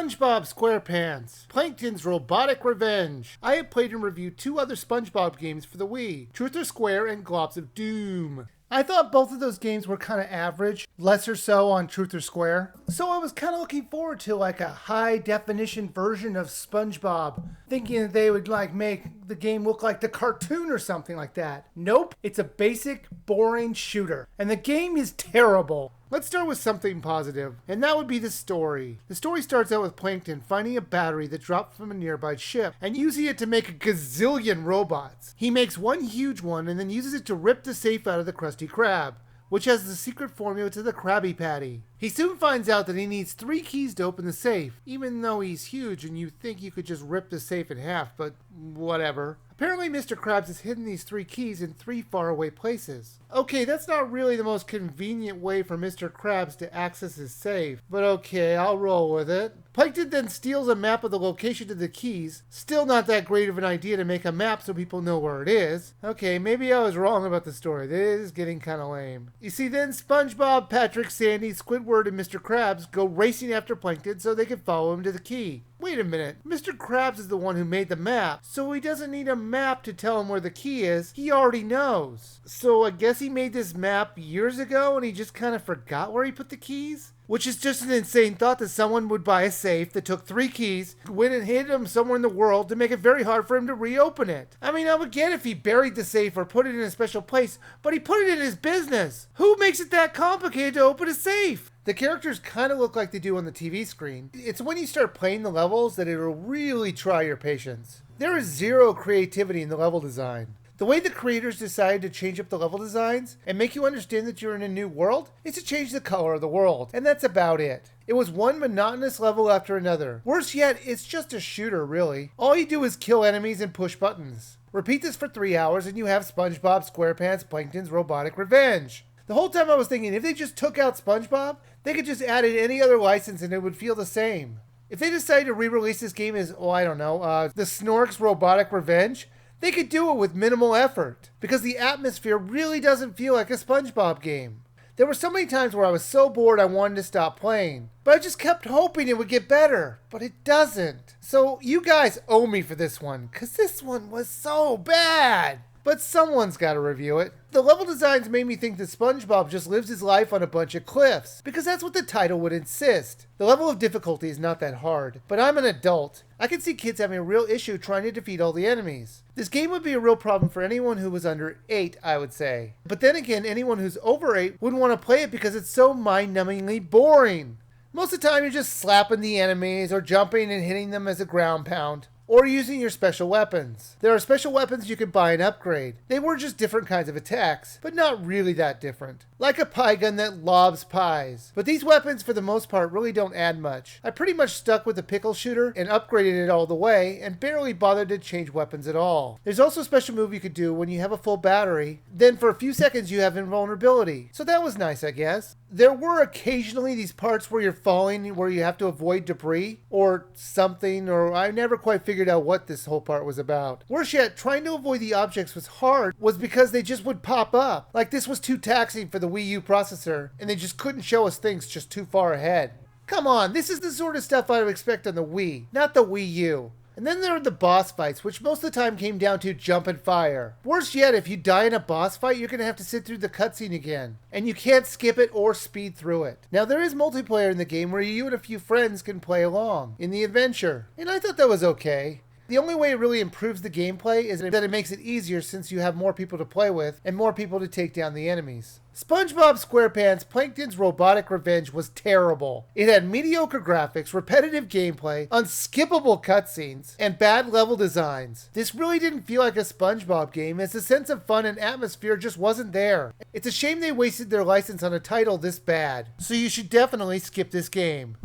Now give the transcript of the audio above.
SpongeBob SquarePants, Plankton's Robotic Revenge. I have played and reviewed 2 other SpongeBob games for the Wii, Truth or Square and Globs of Doom. I thought both of those games were kind of average, lesser so on Truth or Square. So I was kind of looking forward to like a high definition version of SpongeBob, thinking that they would like make the game look like the cartoon or something like that. Nope, it's a basic, boring shooter. And the game is terrible. Let's start with something positive, and that would be the story. The story starts out with Plankton finding a battery that dropped from a nearby ship and using it to make a gazillion robots. He makes one huge one and then uses it to rip the safe out of the Krusty Krab, which has the secret formula to the Krabby Patty. He soon finds out that he needs 3 keys to open the safe, even though he's huge and you think you could just rip the safe in half, but whatever. Apparently Mr. Krabs has hidden these 3 keys in 3 faraway places. Okay, that's not really the most convenient way for Mr. Krabs to access his safe, but okay, I'll roll with it. Plankton then steals a map of the location to the keys. Still not that great of an idea to make a map so people know where it is. Okay, maybe I was wrong about the story. This is getting kind of lame. You see, then SpongeBob, Patrick, Sandy, Squidward, and Mr. Krabs go racing after Plankton so they can follow him to the key. Wait a minute, Mr. Krabs is the one who made the map, so he doesn't need a map to tell him where the key is. He already knows. So I guess he made this map years ago and he just kind of forgot where he put the keys? Which is just an insane thought that someone would buy a safe that took 3 keys, went and hid them somewhere in the world to make it very hard for him to reopen it. I mean, I would get if he buried the safe or put it in a special place, but he put it in his business. Who makes it that complicated to open a safe? The characters kind of look like they do on the TV screen. It's when you start playing the levels that it'll really try your patience. There is 0 creativity in the level design. The way the creators decided to change up the level designs and make you understand that you're in a new world is to change the color of the world, and that's about it. It was one monotonous level after another. Worse yet, it's just a shooter, really. All you do is kill enemies and push buttons. Repeat this for 3 hours and you have SpongeBob SquarePants Plankton's Robotic Revenge. The whole time I was thinking, if they just took out SpongeBob, they could just add in any other license and it would feel the same. If they decided to re-release this game as, the Snork's Robotic Revenge, they could do it with minimal effort, because the atmosphere really doesn't feel like a SpongeBob game. There were so many times where I was so bored I wanted to stop playing, but I just kept hoping it would get better, but it doesn't. So you guys owe me for this one, because this one was so bad. But someone's got to review it. The level designs made me think that SpongeBob just lives his life on a bunch of cliffs, because that's what the title would insist. The level of difficulty is not that hard, but I'm an adult. I can see kids having a real issue trying to defeat all the enemies. This game would be a real problem for anyone who was under 8, I would say. But then again, anyone who's over 8 wouldn't want to play it because it's so mind-numbingly boring. Most of the time you're just slapping the enemies or jumping and hitting them as a ground pound, or using your special weapons. There are special weapons you can buy and upgrade. They were just different kinds of attacks, but not really that different. Like a pie gun that lobs pies. But these weapons, for the most part, really don't add much. I pretty much stuck with the pickle shooter and upgraded it all the way, and barely bothered to change weapons at all. There's also a special move you could do when you have a full battery. Then for a few seconds you have invulnerability. So that was nice, I guess. There were occasionally these parts where you're falling, where you have to avoid debris or something, or I never quite figured out what this whole part was about. Worse yet, trying to avoid the objects was hard was because they just would pop up. Like this was too taxing for the WiiU processor, and they just couldn't show us things just too far ahead. Come on, this is the sort of stuff I would expect on the Wii, not the WiiU. And then there were the boss fights, which most of the time came down to jump and fire. Worse yet, if you die in a boss fight, you're going to have to sit through the cutscene again. And you can't skip it or speed through it. Now, there is multiplayer in the game where you and a few friends can play along in the adventure. And I thought that was okay. The only way it really improves the gameplay is that it makes it easier since you have more people to play with and more people to take down the enemies. SpongeBob SquarePants Plankton's Robotic Revenge was terrible. It had mediocre graphics, repetitive gameplay, unskippable cutscenes, and bad level designs. This really didn't feel like a SpongeBob game, as the sense of fun and atmosphere just wasn't there. It's a shame they wasted their license on a title this bad, so you should definitely skip this game.